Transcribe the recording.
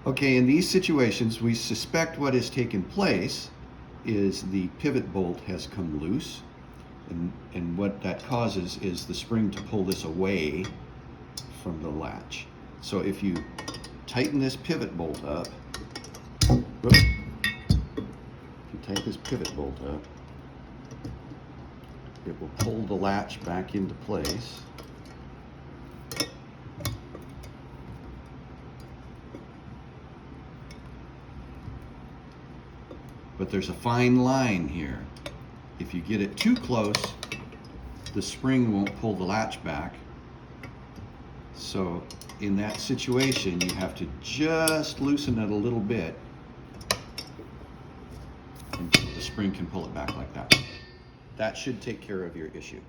Okay, in these situations, we suspect what has taken place is the pivot bolt has come loose, and what that causes is the spring to pull this away from the latch. So if you tighten this pivot bolt up, if you tighten this pivot bolt up, it will pull the latch back into place. But there's a fine line here. If you get it too close, the spring won't pull the latch back. So in that situation, you have to just loosen it a little bit, and the spring can pull it back like that. That should take care of your issue.